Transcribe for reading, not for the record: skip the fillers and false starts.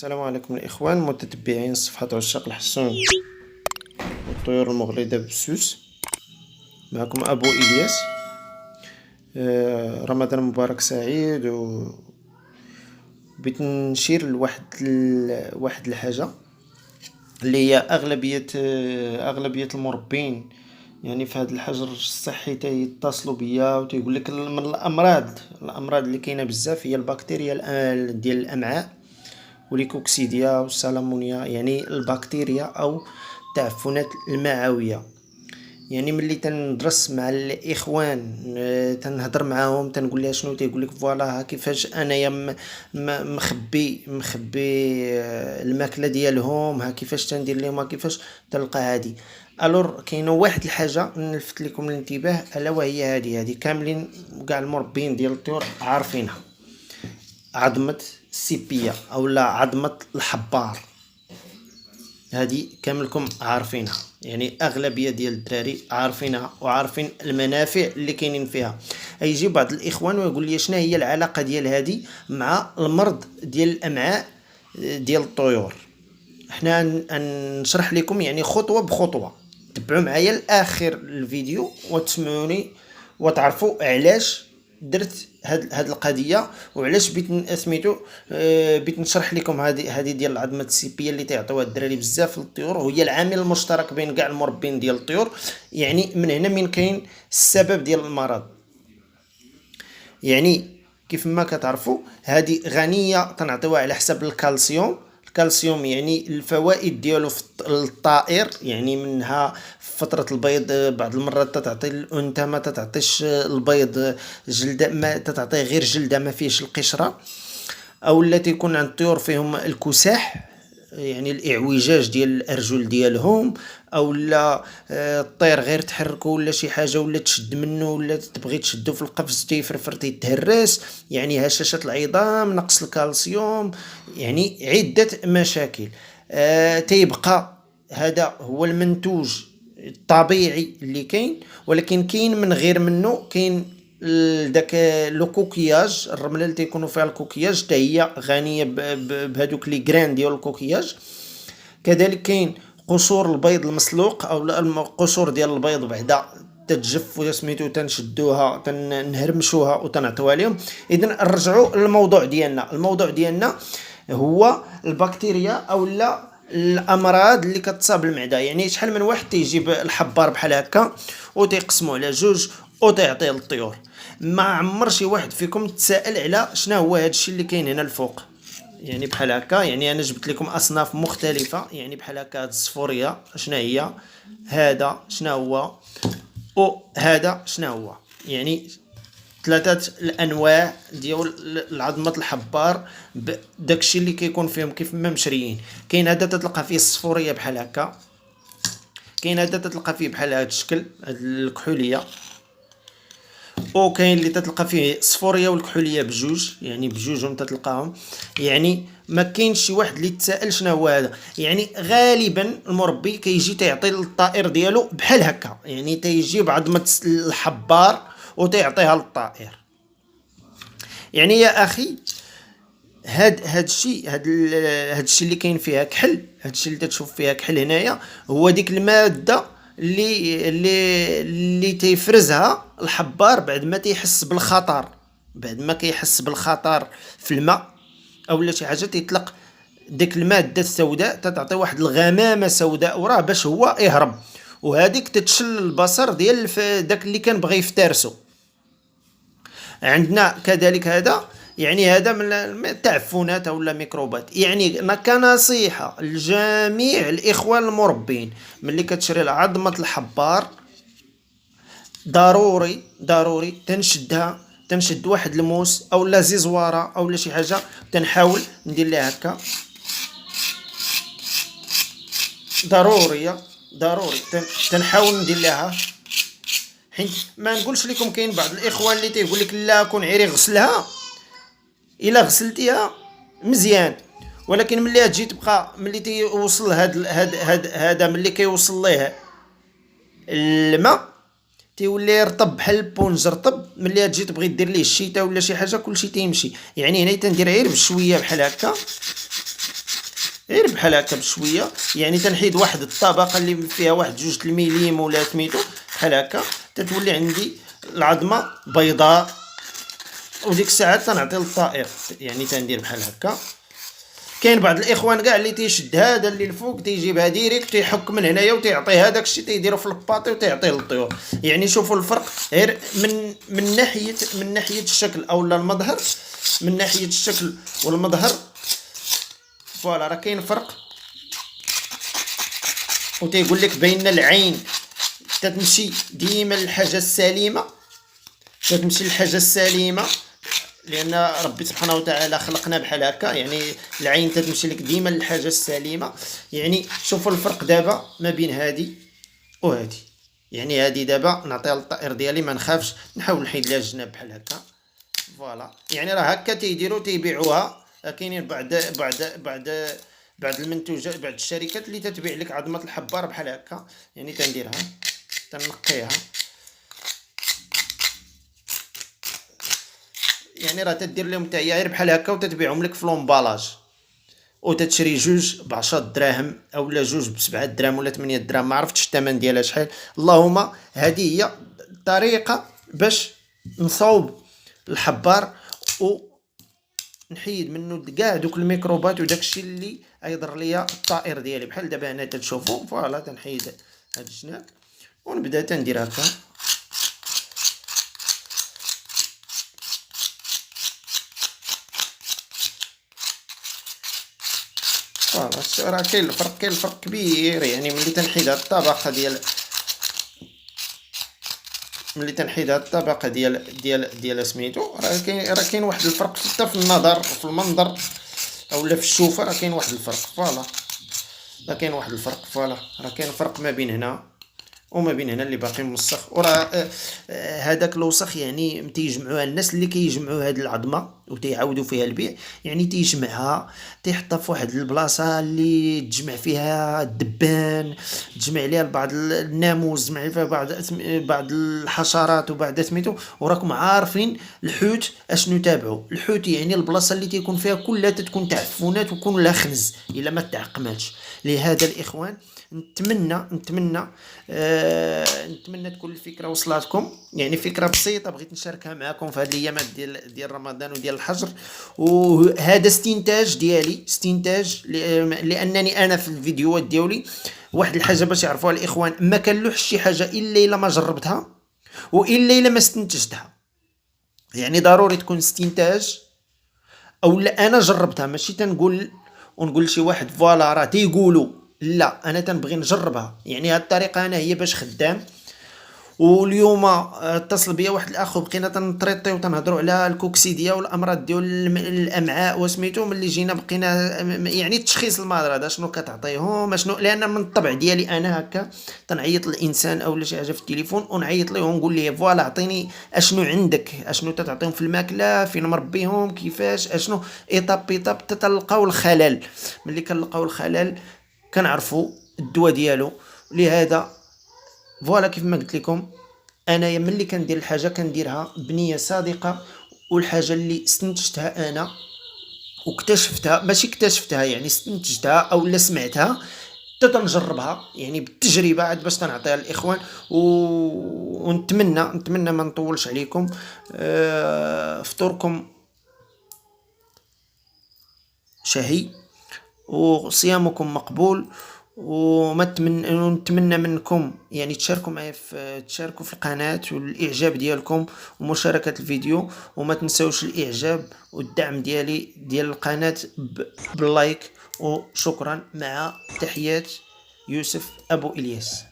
السلام عليكم الإخوان متتبعين صفحة عشاق الحسون والطيور المغرضة بالسوس. معكم أبو إلياس. رمضان مبارك سعيد. بغيت نشير لواحد الحاجة اللي هي أغلبية المربين، يعني في هذا الحجر الصحي تيتصلوا بيا وتيقول لك من الأمراض اللي كاينة بزاف هي البكتيريا ديال الأمعاء وليكوكسيديا والسالمونيا، يعني البكتيريا او التعفنات المعويه. يعني ملي تندرس مع الاخوان، تنهضر معاهم تنقول لها شنو تيقول لك فوالا ها كيفاش انايا مخبي الماكله ديالهم، ها كيفاش تندير لهم، ها كيفاش تلقى هادي. الور كاينه واحد الحاجه نلفت لكم الانتباه الا وهي هذه كاملين كاع المربين ديال الطيور عارفينها: عظمة السيبية أو لا عظمة الحبار. هذه كاملكم عارفينها، يعني أغلبية ديال الدراري عارفينها وعارفين المنافع اللي كاينين فيها. يجي بعض الإخوان ويقول لي شنو هي العلاقة ديال هذه مع المرض ديال الأمعاء ديال الطيور. احنا نشرح لكم يعني خطوة بخطوة، تبعوا معايا لآخر الفيديو وتسمعوني وتعرفوا علاش درت هاد القضيه وعلاش بيت نشرح لكم هذه ديال العظمه السيبيه اللي تيعطيوها الدراري بزاف للطيور، وهي العامل المشترك بين كاع المربين ديال الطيور. يعني من هنا من كاين السبب ديال المرض. يعني كيف ما كتعرفوا هذه غنيه تنعطيوها على حساب الكالسيوم يعني الفوائد ديالو في الطائر، يعني منها فترة البيض بعض المرات تتعطي الأنثى ما تتعطيش البيض، جلدة ما تتعطيه غير جلدة ما فيهش القشرة، أو لا تيكون عند الطيور فيهم الكساح يعني الإعوجاج ديال الأرجل ديالهم، أو لا الطير غير تحركو ولا شي حاجة ولا تشد منه ولا تبغي تشدو في القفز تيفرفر تيتهرس، يعني هشاشة العظام، نقص الكالسيوم، يعني عدة مشاكل. تيبقى هذا هو المنتوج الطبيعي اللي كاين، ولكن كاين من غير منه. كاين داك لو كوكياج، الرمله اللي تيكونوا فيها الكوكياج حتى هي غنيه بهذوك لي غران ديال الكوكياج. كذلك كاين قشور البيض المسلوق او قشور ديال البيض بعدا تتجف وسميتو تنشدوها تنهرمشوها وتنعطيوها لهم. اذا نرجعوا للموضوع ديالنا. الموضوع ديالنا هو البكتيريا او لا الامراض اللي كتصاب المعده. يعني شحال من واحد تيجيب الحبار بحال هكا وتيقسموا على جوج وتيعطيه للطيور. ما عمر شي واحد فيكم تسائل على شنو هو هذا الشيء اللي كاين هنا الفوق؟ يعني بحال هكا، يعني انا جبت لكم اصناف مختلفه، يعني بحال هكا هاد الصفوريه شنو هي، هذا شنو هو، وهذا شنو هو. يعني ثلاثه الانواع ديال العظمه الحبار بداكشي اللي كيكون فيهم كيف ما مشريين. كاين هذا تتلقى فيه الصفوريه بحال هكا، كاين هذا تتلقى فيه بحال هذا الشكل هاد الكحوليه، وكاين اللي تتلقى فيه الصفوريه والكحوليه بجوج، يعني بجوجهم تتلقاهم. يعني ما كاينش شي واحد اللي تسائل شنو هو هذا. يعني غالبا المربي كيجي تيعطي للطائر ديالو بحال هكا، يعني تيجي بعظمه الحبار وتيعطيها للطائر. يعني يا اخي هاد الشيء اللي كاين فيها كحل، هاد الشيء اللي تشوف فيها كحل هنايا هو ديك الماده اللي تيفرزها الحبار بعد ما تيحس بالخطر، بعد ما كيحس بالخطر في الماء او لا شي حاجه تيطلق ديك الماده السوداء تتعطي واحد الغمامه سوداء وراه باش هو يهرب، وهذيك تتشل البصر ديال داك اللي كان بغى يفترسو. عندنا كذلك هذا، يعني هذا من التعفنات او ميكروبات. يعني كنصيحه لجميع الاخوان المربين، ملي كتشري عظمه الحبار ضروري تنشد واحد الموس او لا زيزواره او لا شي حاجه، تنحاول ندير لها هكا ضروري تنحاول ندير لها. حيت ما نقولش لكم كاين بعض الاخوان اللي تيقول لك لا كون عيري غسلها، الا غسلتيها مزيان، ولكن ملي تجي تبقى ملي تيوصل هذا ملي كيوصل ليه الماء تيولي يرطب بحال البونج رطب. ملي تجي تبغي دير ليه الشتاء ولا شي حاجه كلشي تيمشي. يعني هنا تندير غير بشويه بحال هكا غير بحال هكا بشويه، يعني تنحيد واحد الطبقه اللي فيها واحد 2 المليم ولا سميتو بحال هكا، تتولي عندي العظمه بيضاء. وديك الساعات تنعطي للطائر، يعني تندير بحال هكا. كاين بعض الاخوان كاع اللي تيشد هذا اللي الفوق تيجيبها ديريكت تيحك من هنايا وتيعطيه هذاك الشيء تيديرو في الباطي وتيعطيه للطيور. يعني شوفوا الفرق غير من ناحيه الشكل اولا المظهر، من ناحيه الشكل والمظهر. فوالا راه كاين فرق. وتيقول لك بين العين تتمشي ديما للحاجه السليمه، تتمشي للحاجه السليمه، لان ربي سبحانه وتعالى خلقنا بحال هكا. يعني العين تتمشي لك ديما للحاجه السليمه. يعني شوفوا الفرق دابا ما بين هذه وهذه. يعني هذه دابا نعطيها للطائر ديالي ما نخافش، نحاول نحيد لها الجناب بحال هكا. فوالا يعني راه هكا تيديروا تيبيعوها. كاينين بعض المنتوجات، بعض الشركات اللي تتبيع لك عظمه الحبار بحال هكا. يعني تنديرها تنقيها، يعني راه تدير لهم حتى هي غير بحال هكا وتتبيعهم لك في لومبالاج، وتتشري جوج ب10 دراهم اولا جوج ب7 دراهم ولا 8 دراهم، ما عرفتش الثمن ديالها شحال. اللهم هذه هي الطريقه باش نصاوب الحبار ونحيد منه كاع دوك الميكروبات وداك الشيء اللي يضر ليا الطائر ديالي. بحال دابا هنا تشوفوا فوالا تنحيد هاد الجناب ونبدا تندير هكا. فوالا راه كاين الفرق كبير. يعني ملي تنحيد هاد الطبقه ديال سميتو، راه كاين واحد الفرق حتى في النظر، في المنظر اولا في الشوفه. راه كاين واحد الفرق. فوالا راه كاين واحد الفرق. فوالا راه كاين فرق ما بين هنا وما بين هنا اللي باقي موسخ. وراه هذاك الوسخ يعني تيجمعوها الناس اللي كيجمعوا هاد العظمه وتيعاودوا فيها البيع. يعني تيجمعها تيحطها في واحد البلاصه اللي تجمع فيها الدبان، تجمع عليها بعض الناموس، تجمع فيها بعض الحشرات وبعد سميتو. وراكم عارفين الحوت اشنو تابعوا الحوت، يعني البلاصه اللي تيكون فيها كلها تكون تعفنات وكون لها خنز الا ما تعقماتش. لهذا الاخوان نتمنى تكون الفكره وصلاتكم. يعني فكره بسيطه بغيت نشاركها معكم في هذه الايامات ديال رمضان وديال الحجر. وهذا استنتاج ديالي، لانني انا في الفيديوهات ديالي واحد الحاجه باش يعرفوها الاخوان، ما كنلوحش شي حاجه الا ما جربتها والا ما استنتجتها. يعني ضروري تكون استنتاج او لا انا جربتها، ماشي تنقول ونقول شي واحد فوالا راه تيقولوا. لا انا تنبغي نجربها. يعني هاد الطريقه انا هي باش خدام. واليوم اتصل بيا واحد الاخ وبقينا تنطريطيو وتنهضروا على الكوكسيديا والامراض ديال الامعاء وسميتو. ملي جينا بقينا يعني التشخيص المرض هذا شنو كتعطيهم شنو، لان من الطبع ديالي انا هكا تنعيط للانسان او شي حاجه في التليفون ونعيط ليه ونقول ليه فوالا عطيني اشنو عندك، اشنو تتعطيهم في الماكله، فين مربيهم، كيفاش، اشنو ايطاب تتلقاو الخلل. ملي كنلقاو الخلل كنعرفوا الدواء ديالو. لهذا فوالا كيف ما قلت لكم انايا ملي كندير الحاجه كنديرها بنيه صادقه. والحاجه اللي استنتجتها انا واكتشفتها، ماشي اكتشفتها يعني استنتجتها او لا سمعتها تنجربها يعني بالتجربه عاد باش تنعطيها للاخوان. ونتمنى ما نطولش عليكم. فطوركم شهي وصيامكم مقبول. ونتمنى منكم يعني تشاركوا في القناة والاعجاب ديالكم ومشاركة الفيديو. وما تنسوش الاعجاب والدعم ديال القناة باللايك. وشكرا، مع تحيات يوسف ابو الياس.